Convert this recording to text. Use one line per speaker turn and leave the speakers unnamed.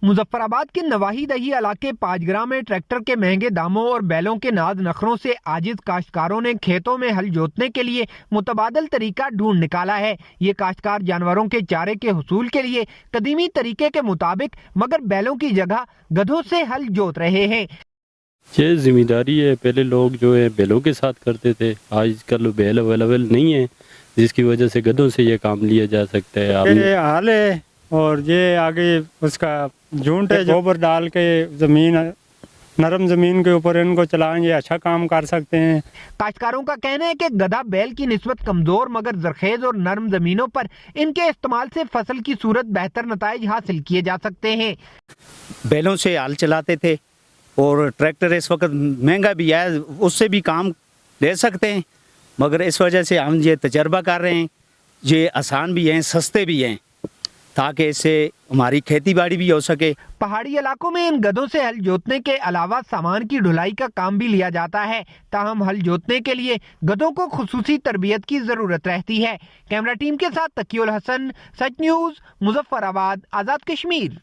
मुजफ्फराबाद के नवाही दही इलाके पांचगरा में ट्रैक्टर के महंगे दामों और बैलों के नाज नखरों से आजिज काश्तकारों ने खेतों में हल जोतने के लिए मुतबादल तरीका ढूंढ निकाला है। ये काश्तकार जानवरों के चारे के हुसूल के लिए कदीमी तरीके के मुताबिक मगर बैलों की जगह गधों से हल जोत रहे हैं।
ये जिम्मेदारी है, पहले लोग जो है बैलों के साथ करते थे, आजकल बैल अवेलेबल नहीं है जिसकी वजह से गधों से ये काम लिया जा सकता है।
ये हाल है और ये आगे उसका झूंट है, गोबर डाल के जमीन नरम जमीन के ऊपर इनको चलाएंगे, अच्छा काम कर सकते हैं।
काश्तकारों का कहना है कि गधा बैल की निस्बत कमजोर मगर जरखेज और नरम जमीनों पर इनके इस्तेमाल से फसल की सूरत बेहतर नताइज हासिल किए जा सकते हैं।
बैलों से हल चलाते थे और ट्रैक्टर इस वक्त महंगा भी है, उससे भी काम ले सकते हैं, मगर इस वजह से हम ये तजर्बा कर रहे हैं, ये आसान भी हैं, सस्ते भी हैं, ताकि इससे हमारी खेती बाड़ी भी हो सके।
पहाड़ी इलाकों में इन गधों से हल जोतने के अलावा सामान की ढुलाई का काम भी लिया जाता है, ताहम हल जोतने के लिए गधों को खुसूसी तरबियत की जरूरत रहती है। कैमरा टीम के साथ तकीउल हसन, सच न्यूज़, मुजफ्फराबाद, आजाद कश्मीर।